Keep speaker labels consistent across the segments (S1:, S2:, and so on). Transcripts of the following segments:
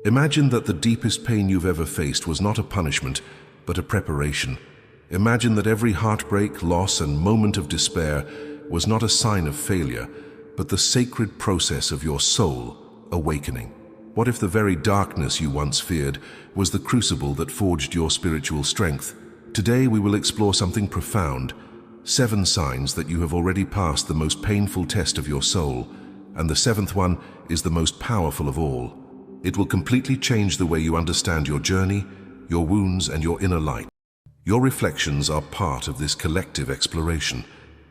S1: Imagine that the deepest pain you've ever faced was not a punishment, but a preparation. Imagine that every heartbreak, loss, and moment of despair was not a sign of failure, but the sacred process of your soul awakening. What if the very darkness you once feared was the crucible that forged your spiritual strength? Today we will explore something profound, 7 signs that you have already passed the most painful test of your soul, and the 7th one is the most powerful of all. It will completely change the way you understand your journey, your wounds, and your inner light. Your reflections are part of this collective exploration.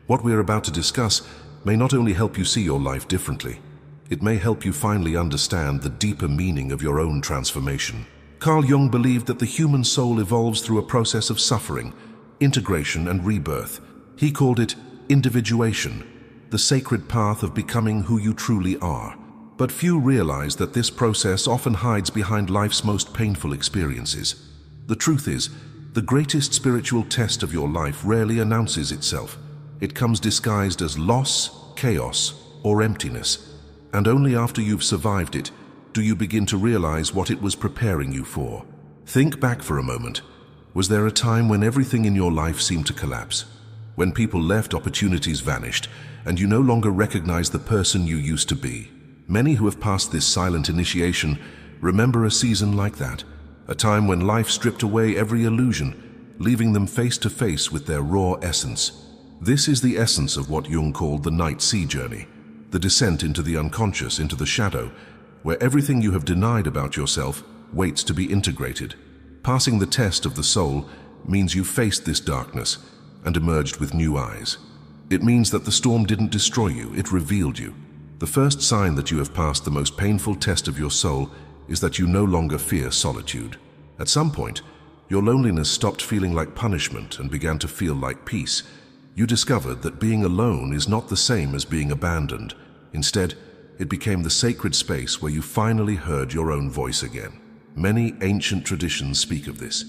S1: What we are about to discuss may not only help you see your life differently, it may help you finally understand the deeper meaning of your own transformation. Carl Jung believed that the human soul evolves through a process of suffering, integration, and rebirth. He called it individuation, the sacred path of becoming who you truly are. But few realize that this process often hides behind life's most painful experiences. The truth is, the greatest spiritual test of your life rarely announces itself. It comes disguised as loss, chaos, or emptiness. And only after you've survived it do you begin to realize what it was preparing you for. Think back for a moment. Was there a time when everything in your life seemed to collapse? When people left, opportunities vanished, and you no longer recognized the person you used to be? Many who have passed this silent initiation remember a season like that, a time when life stripped away every illusion, leaving them face to face with their raw essence. This is the essence of what Jung called the night sea journey, the descent into the unconscious, into the shadow, where everything you have denied about yourself waits to be integrated. Passing the test of the soul means you faced this darkness and emerged with new eyes. It means that the storm didn't destroy you, it revealed you. The first sign that you have passed the most painful test of your soul is that you no longer fear solitude. At some point, your loneliness stopped feeling like punishment and began to feel like peace. You discovered that being alone is not the same as being abandoned. Instead, it became the sacred space where you finally heard your own voice again. Many ancient traditions speak of this.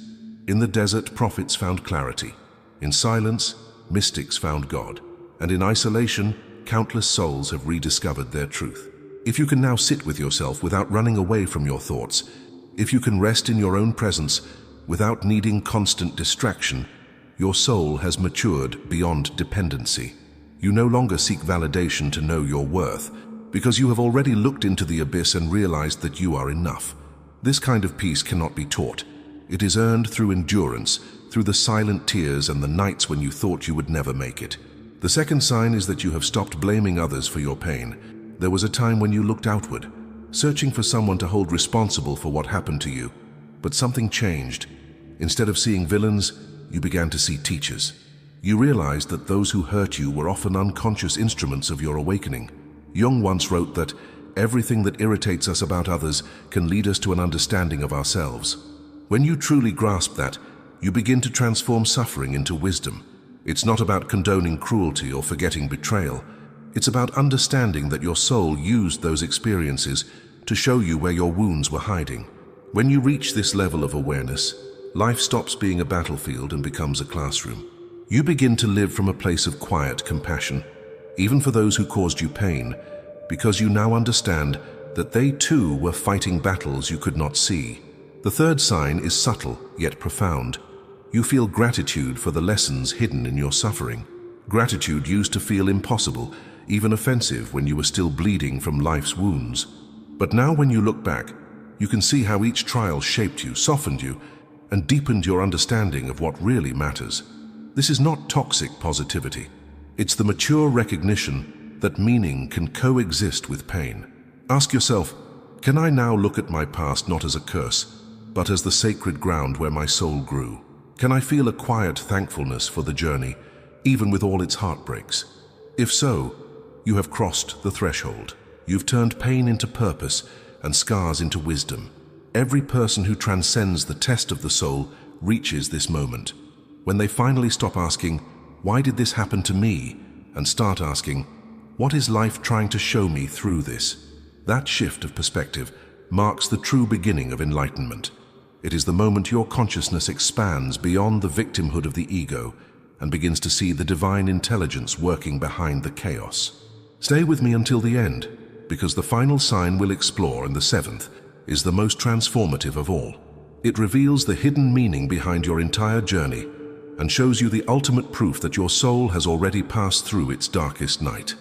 S1: In the desert, prophets found clarity. In silence, mystics found God. And in isolation, countless souls have rediscovered their truth. If you can now sit with yourself without running away from your thoughts, if you can rest in your own presence without needing constant distraction, your soul has matured beyond dependency. You no longer seek validation to know your worth, because you have already looked into the abyss and realized that you are enough. This kind of peace cannot be taught. It is earned through endurance, through the silent tears and the nights when you thought you would never make it. The second sign is that you have stopped blaming others for your pain. There was a time when you looked outward, searching for someone to hold responsible for what happened to you. But something changed. Instead of seeing villains, you began to see teachers. You realized that those who hurt you were often unconscious instruments of your awakening. Jung once wrote that everything that irritates us about others can lead us to an understanding of ourselves. When you truly grasp that, you begin to transform suffering into wisdom. It's not about condoning cruelty or forgetting betrayal. It's about understanding that your soul used those experiences to show you where your wounds were hiding. When you reach this level of awareness, life stops being a battlefield and becomes a classroom. You begin to live from a place of quiet compassion, even for those who caused you pain, because you now understand that they too were fighting battles you could not see. The third sign is subtle yet profound. You feel gratitude for the lessons hidden in your suffering. Gratitude used to feel impossible, even offensive when you were still bleeding from life's wounds. But now when you look back, you can see how each trial shaped you, softened you, and deepened your understanding of what really matters. This is not toxic positivity. It's the mature recognition that meaning can coexist with pain. Ask yourself, can I now look at my past not as a curse, but as the sacred ground where my soul grew? Can I feel a quiet thankfulness for the journey, even with all its heartbreaks? If so, you have crossed the threshold. You've turned pain into purpose and scars into wisdom. Every person who transcends the test of the soul reaches this moment, when they finally stop asking, "Why did this happen to me?" and start asking, "What is life trying to show me through this?" That shift of perspective marks the true beginning of enlightenment. It is the moment your consciousness expands beyond the victimhood of the ego and begins to see the divine intelligence working behind the chaos. Stay with me until the end, because the final sign we'll explore, and the seventh, is the most transformative of all. It reveals the hidden meaning behind your entire journey and shows you the ultimate proof that your soul has already passed through its darkest night.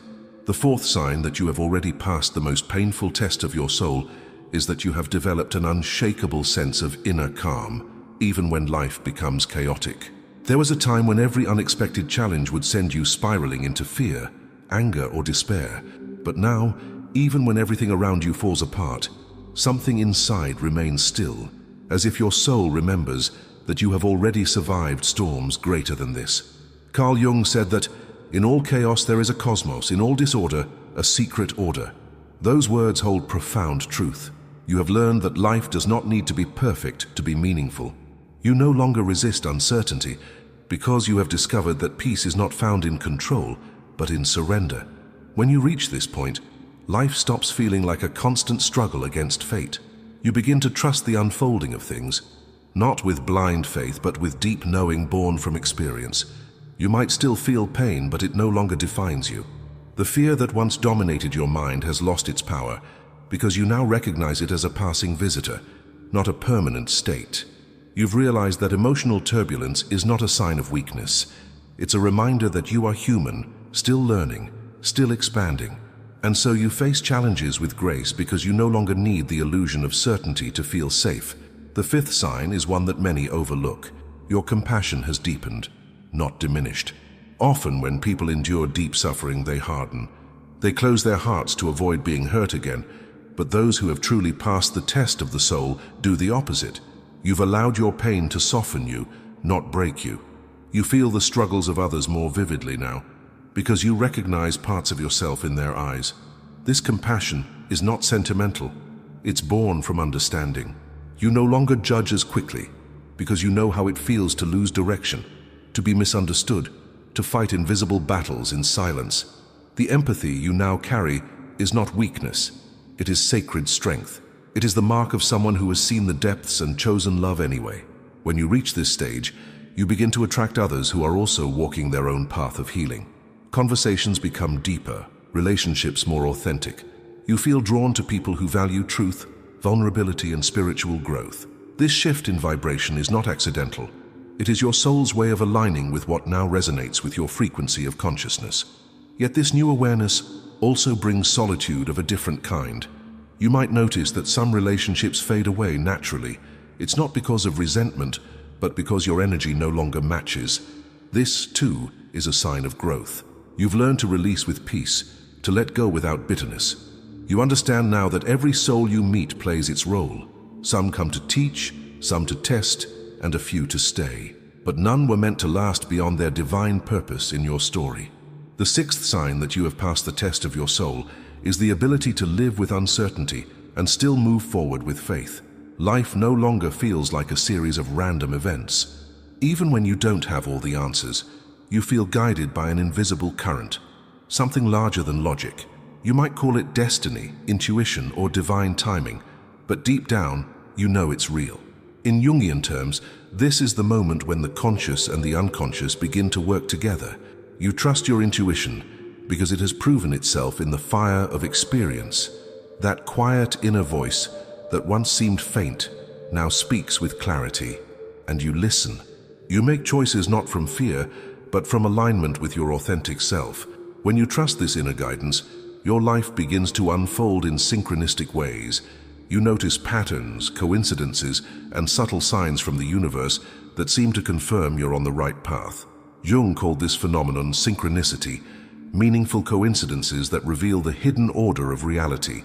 S1: The fourth sign that you have already passed the most painful test of your soul is that you have developed an unshakable sense of inner calm, even when life becomes chaotic. There was a time when every unexpected challenge would send you spiraling into fear, anger, or despair. But now, even when everything around you falls apart, something inside remains still, as if your soul remembers that you have already survived storms greater than this. Carl Jung said that, "In all chaos there is a cosmos, in all disorder, a secret order." Those words hold profound truth. You have learned that life does not need to be perfect to be meaningful. You no longer resist uncertainty because you have discovered that peace is not found in control, but in surrender. When you reach this point, life stops feeling like a constant struggle against fate. You begin to trust the unfolding of things, not with blind faith, but with deep knowing born from experience. You might still feel pain, but it no longer defines you. The fear that once dominated your mind has lost its power because you now recognize it as a passing visitor, not a permanent state. You've realized that emotional turbulence is not a sign of weakness. It's a reminder that you are human, still learning, still expanding. And so you face challenges with grace because you no longer need the illusion of certainty to feel safe. The fifth sign is one that many overlook. Your compassion has deepened, not diminished. Often when people endure deep suffering, they harden. They close their hearts to avoid being hurt again. But those who have truly passed the test of the soul do the opposite. You've allowed your pain to soften you, not break you. You feel the struggles of others more vividly now, because you recognize parts of yourself in their eyes. This compassion is not sentimental. It's born from understanding. You no longer judge as quickly, because you know how it feels to lose direction, to be misunderstood, to fight invisible battles in silence. The empathy you now carry is not weakness. It is sacred strength. It is the mark of someone who has seen the depths and chosen love anyway. When you reach this stage, you begin to attract others who are also walking their own path of healing. Conversations become deeper, relationships more authentic. You feel drawn to people who value truth, vulnerability, and spiritual growth. This shift in vibration is not accidental. It is your soul's way of aligning with what now resonates with your frequency of consciousness. Yet this new awareness also brings solitude of a different kind. You might notice that some relationships fade away naturally. It's not because of resentment, but because your energy no longer matches. This, too, is a sign of growth. You've learned to release with peace, to let go without bitterness. You understand now that every soul you meet plays its role. Some come to teach, some to test, and a few to stay. But none were meant to last beyond their divine purpose in your story. The sixth sign that you have passed the test of your soul is the ability to live with uncertainty and still move forward with faith. Life no longer feels like a series of random events. Even when you don't have all the answers, you feel guided by an invisible current, something larger than logic. You might call it destiny, intuition, or divine timing, but deep down, you know it's real. In Jungian terms, this is the moment when the conscious and the unconscious begin to work together. You trust your intuition because it has proven itself in the fire of experience. That quiet inner voice that once seemed faint now speaks with clarity, and you listen. You make choices not from fear, but from alignment with your authentic self. When you trust this inner guidance, your life begins to unfold in synchronistic ways. You notice patterns, coincidences, and subtle signs from the universe that seem to confirm you're on the right path. Jung called this phenomenon synchronicity, meaningful coincidences that reveal the hidden order of reality.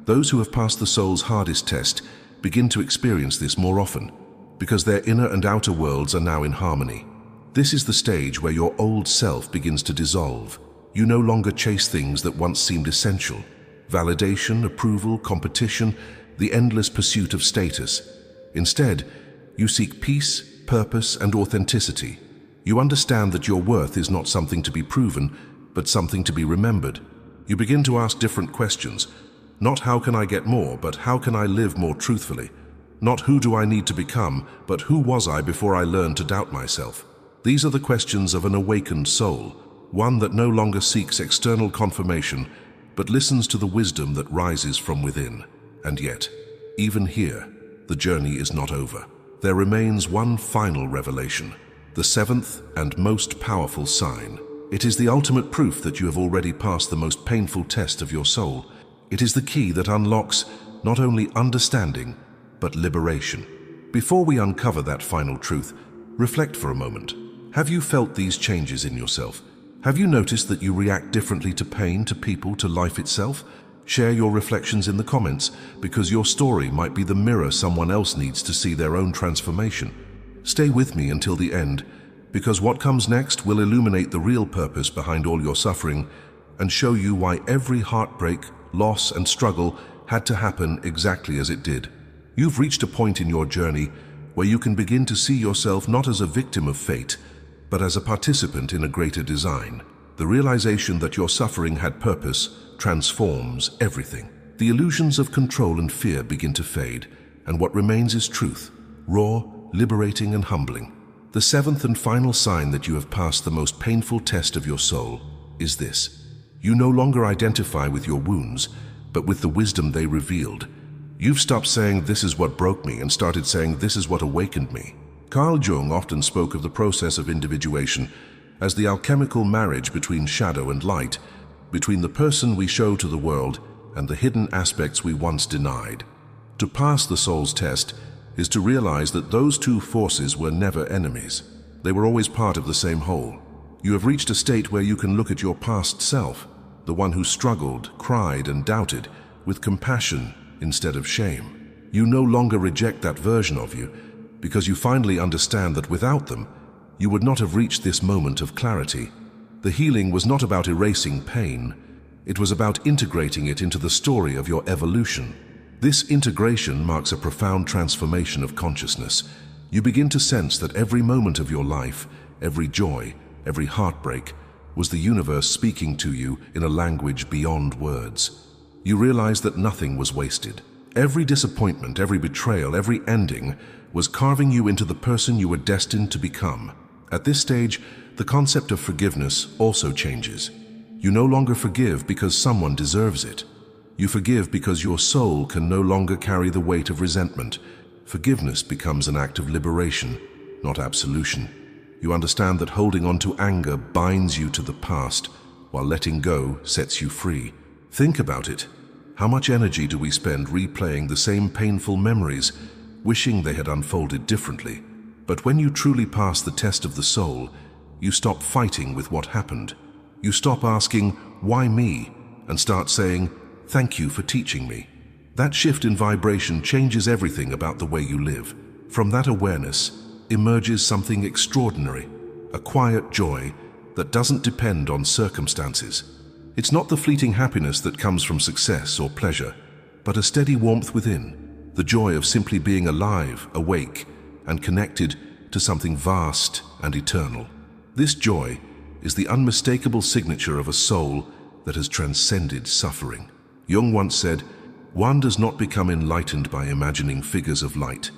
S1: Those who have passed the soul's hardest test begin to experience this more often, because their inner and outer worlds are now in harmony. This is the stage where your old self begins to dissolve. You no longer chase things that once seemed essential. Validation, approval, competition, the endless pursuit of status. Instead, you seek peace, purpose, and authenticity. You understand that your worth is not something to be proven, but something to be remembered. You begin to ask different questions. Not how can I get more, but how can I live more truthfully? Not who do I need to become, but who was I before I learned to doubt myself? These are the questions of an awakened soul, one that no longer seeks external confirmation, but listens to the wisdom that rises from within. And yet, even here, the journey is not over. There remains one final revelation, the seventh and most powerful sign. It is the ultimate proof that you have already passed the most painful test of your soul. It is the key that unlocks not only understanding, but liberation. Before we uncover that final truth, reflect for a moment. Have you felt these changes in yourself? Have you noticed that you react differently to pain, to people, to life itself? Share your reflections in the comments, because your story might be the mirror someone else needs to see their own transformation. Stay with me until the end, because what comes next will illuminate the real purpose behind all your suffering and show you why every heartbreak, loss, and struggle had to happen exactly as it did. You've reached a point in your journey where you can begin to see yourself not as a victim of fate, but as a participant in a greater design. The realization that your suffering had purpose transforms everything. The illusions of control and fear begin to fade, and what remains is truth, raw, liberating, and humbling. The seventh and final sign that you have passed the most painful test of your soul is this. You no longer identify with your wounds, but with the wisdom they revealed. You've stopped saying, "This is what broke me," and started saying, "This is what awakened me." Carl Jung often spoke of the process of individuation as the alchemical marriage between shadow and light, between the person we show to the world and the hidden aspects we once denied. To pass the soul's test is to realize that those two forces were never enemies. They were always part of the same whole. You have reached a state where you can look at your past self, the one who struggled, cried, and doubted, with compassion instead of shame. You no longer reject that version of you, because you finally understand that without them, you would not have reached this moment of clarity. The healing was not about erasing pain. It was about integrating it into the story of your evolution. This integration marks a profound transformation of consciousness. You begin to sense that every moment of your life, every joy, every heartbreak, was the universe speaking to you in a language beyond words. You realize that nothing was wasted. Every disappointment, every betrayal, every ending was carving you into the person you were destined to become. At this stage, the concept of forgiveness also changes. You no longer forgive because someone deserves it. You forgive because your soul can no longer carry the weight of resentment. Forgiveness becomes an act of liberation, not absolution. You understand that holding on to anger binds you to the past, while letting go sets you free. Think about it. How much energy do we spend replaying the same painful memories, wishing they had unfolded differently? But when you truly pass the test of the soul, you stop fighting with what happened. You stop asking, "Why me?" and start saying, "Thank you for teaching me." That shift in vibration changes everything about the way you live. From that awareness emerges something extraordinary, a quiet joy that doesn't depend on circumstances. It's not the fleeting happiness that comes from success or pleasure, but a steady warmth within, the joy of simply being alive, awake, and connected to something vast and eternal. This joy is the unmistakable signature of a soul that has transcended suffering. Jung once said, "One does not become enlightened by imagining figures of light,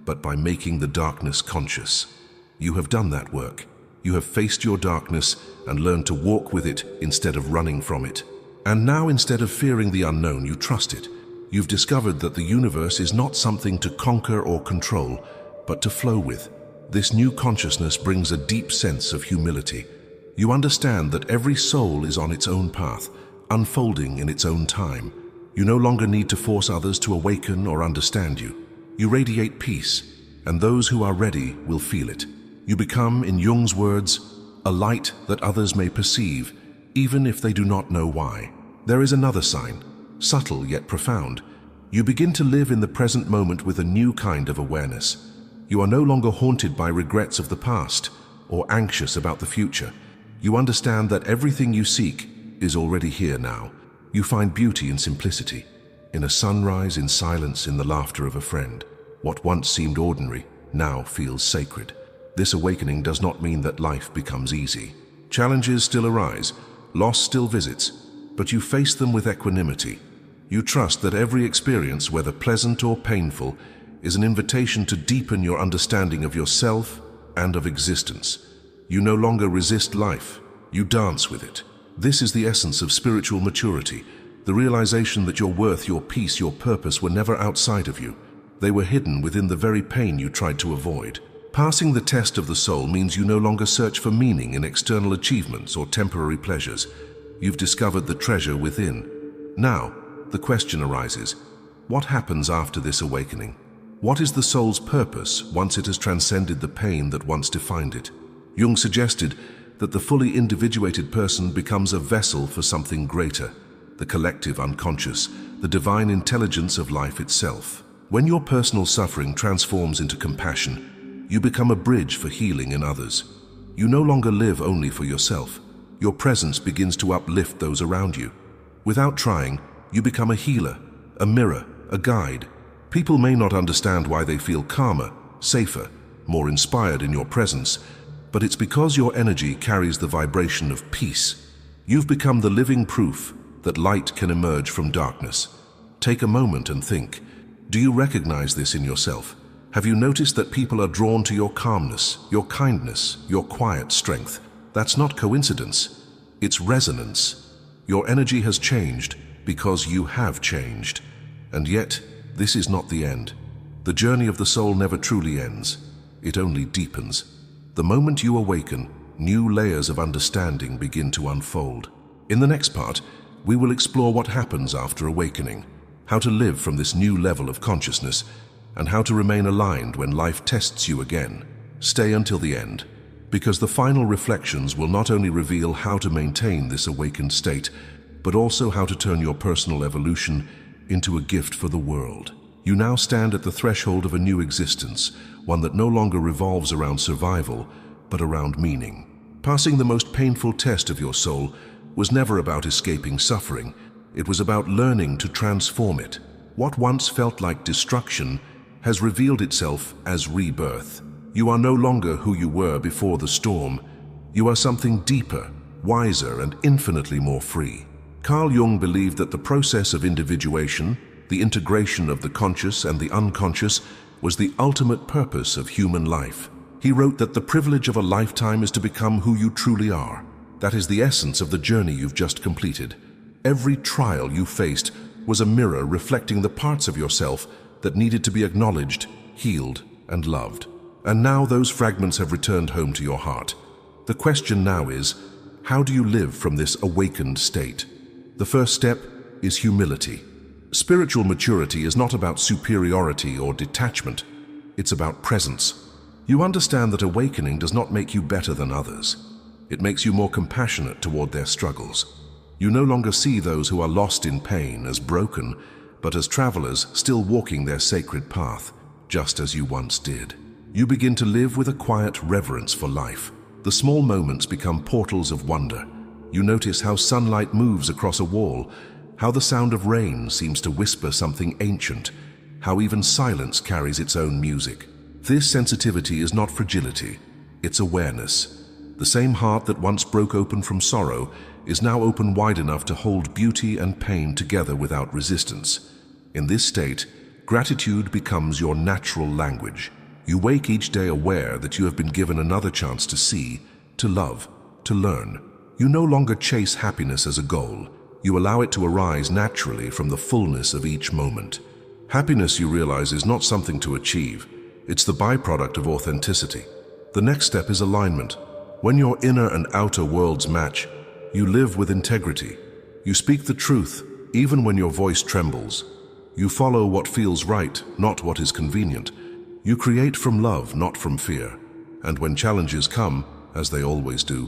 S1: but by making the darkness conscious." You have done that work. You have faced your darkness and learned to walk with it instead of running from it. And now, instead of fearing the unknown, you trust it. You've discovered that the universe is not something to conquer or control, but to flow with. This new consciousness brings a deep sense of humility. You understand that every soul is on its own path, unfolding in its own time. You no longer need to force others to awaken or understand you. You radiate peace, and those who are ready will feel it. You become, in Jung's words, a light that others may perceive, even if they do not know why. There is another sign, subtle yet profound. You begin to live in the present moment with a new kind of awareness. You are no longer haunted by regrets of the past or anxious about the future. You understand that everything you seek is already here now. You find beauty in simplicity, in a sunrise, in silence, in the laughter of a friend. What once seemed ordinary now feels sacred. This awakening does not mean that life becomes easy. Challenges still arise, loss still visits, but you face them with equanimity. You trust that every experience, whether pleasant or painful, is an invitation to deepen your understanding of yourself and of existence. You no longer resist life, you dance with it. This is the essence of spiritual maturity, The realization that your worth, your peace, your purpose were never outside of you. They were hidden within the very pain you tried to avoid. Passing the test of the soul means you no longer search for meaning in external achievements or temporary pleasures. You've discovered the treasure within. Now, the question arises, what happens after this awakening? What is the soul's purpose once it has transcended the pain that once defined it? Jung suggested that the fully individuated person becomes a vessel for something greater, the collective unconscious, the divine intelligence of life itself. When your personal suffering transforms into compassion, you become a bridge for healing in others. You no longer live only for yourself. Your presence begins to uplift those around you. Without trying, you become a healer, a mirror, a guide. People may not understand why they feel calmer, safer, more inspired in your presence, but it's because your energy carries the vibration of peace. You've become the living proof that light can emerge from darkness. Take a moment and think. Do you recognize this in yourself? Have you noticed that people are drawn to your calmness, your kindness, your quiet strength? That's not coincidence. It's resonance. Your energy has changed because you have changed. And yet, this is not the end. The journey of the soul never truly ends. It only deepens. The moment you awaken, new layers of understanding begin to unfold. In the next part, we will explore what happens after awakening, how to live from this new level of consciousness, and how to remain aligned when life tests you again. Stay until the end, because the final reflections will not only reveal how to maintain this awakened state, but also how to turn your personal evolution into a gift for the world. You now stand at the threshold of a new existence, one that no longer revolves around survival, but around meaning. Passing the most painful test of your soul was never about escaping suffering. It was about learning to transform it. What once felt like destruction has revealed itself as rebirth. You are no longer who you were before the storm. You are something deeper, wiser, and infinitely more free. Carl Jung believed that the process of individuation, the integration of the conscious and the unconscious, was the ultimate purpose of human life. He wrote that the privilege of a lifetime is to become who you truly are. That is the essence of the journey you've just completed. Every trial you faced was a mirror reflecting the parts of yourself that needed to be acknowledged, healed, and loved. And now those fragments have returned home to your heart. The question now is, how do you live from this awakened state? The first step is humility. Spiritual maturity is not about superiority or detachment. It's about presence. You understand that awakening does not make you better than others. It makes you more compassionate toward their struggles. You no longer see those who are lost in pain as broken, but as travelers still walking their sacred path, just as you once did. You begin to live with a quiet reverence for life. The small moments become portals of wonder. You notice how sunlight moves across a wall, how the sound of rain seems to whisper something ancient, how even silence carries its own music. This sensitivity is not fragility, it's awareness. The same heart that once broke open from sorrow is now open wide enough to hold beauty and pain together without resistance. In this state, gratitude becomes your natural language. You wake each day aware that you have been given another chance to see, to love, to learn. You no longer chase happiness as a goal. You allow it to arise naturally from the fullness of each moment. Happiness, you realize, is not something to achieve. It's the byproduct of authenticity. The next step is alignment. When your inner and outer worlds match, you live with integrity. You speak the truth, even when your voice trembles. You follow what feels right, not what is convenient. You create from love, not from fear. And when challenges come, as they always do,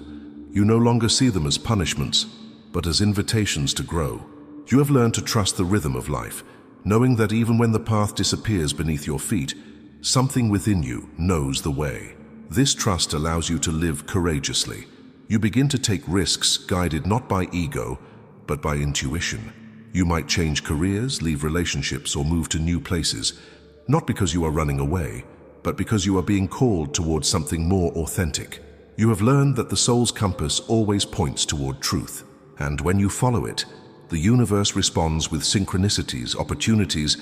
S1: you no longer see them as punishments, but as invitations to grow. You have learned to trust the rhythm of life, knowing that even when the path disappears beneath your feet, something within you knows the way. This trust allows you to live courageously. You begin to take risks guided not by ego, but by intuition. You might change careers, leave relationships, or move to new places, not because you are running away, but because you are being called towards something more authentic. You have learned that the soul's compass always points toward truth, and when you follow it, the universe responds with synchronicities, opportunities,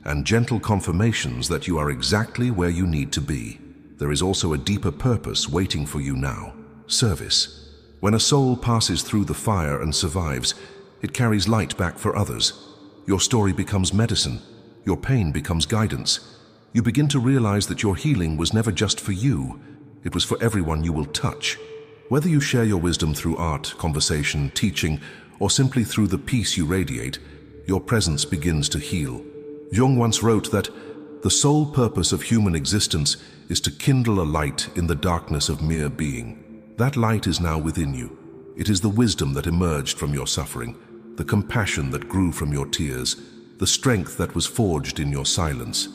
S1: and gentle confirmations that you are exactly where you need to be. There is also a deeper purpose waiting for you now: service. When a soul passes through the fire and survives, it carries light back for others. Your story becomes medicine. Your pain becomes guidance. You begin to realize that your healing was never just for you. It was for everyone you will touch. Whether you share your wisdom through art, conversation, teaching, or simply through the peace you radiate, your presence begins to heal. Jung once wrote that the sole purpose of human existence is to kindle a light in the darkness of mere being. That light is now within you. It is the wisdom that emerged from your suffering, the compassion that grew from your tears, the strength that was forged in your silence.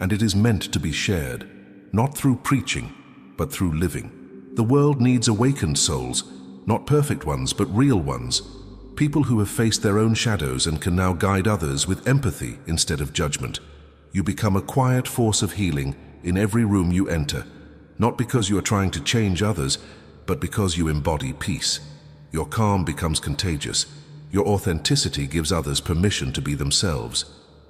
S1: And it is meant to be shared, not through preaching, but through living. The world needs awakened souls, not perfect ones, but real ones. People who have faced their own shadows and can now guide others with empathy instead of judgment. You become a quiet force of healing in every room you enter, not because you are trying to change others, but because you embody peace. Your calm becomes contagious. Your authenticity gives others permission to be themselves.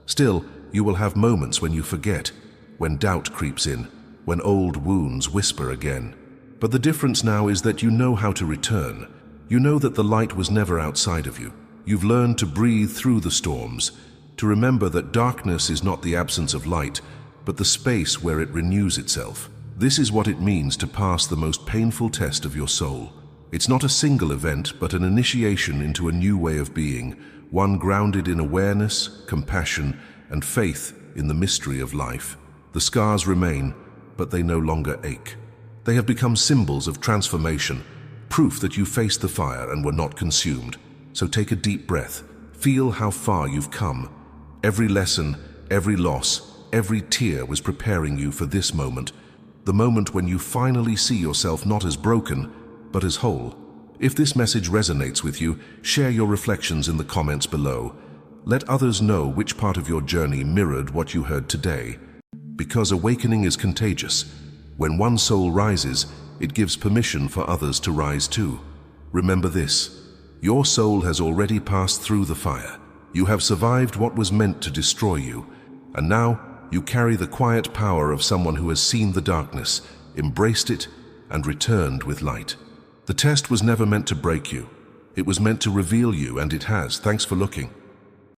S1: Still, you will have moments when you forget, when doubt creeps in, when old wounds whisper again. But the difference now is that you know how to return. You know that the light was never outside of you. You've learned to breathe through the storms, to remember that darkness is not the absence of light, but the space where it renews itself. This is what it means to pass the most painful test of your soul. It's not a single event, but an initiation into a new way of being, one grounded in awareness, compassion, and faith in the mystery of life. The scars remain, but they no longer ache. They have become symbols of transformation, proof that you faced the fire and were not consumed. So take a deep breath. Feel how far you've come. Every lesson, every loss, every tear was preparing you for this moment, the moment when you finally see yourself not as broken, but as whole. If this message resonates with you, share your reflections in the comments below. Let others know which part of your journey mirrored what you heard today. Because awakening is contagious. When one soul rises, it gives permission for others to rise too. Remember this: your soul has already passed through the fire. You have survived what was meant to destroy you, and now you carry the quiet power of someone who has seen the darkness, embraced it, and returned with light. The test was never meant to break you. It was meant to reveal you, and it has. Thanks for looking.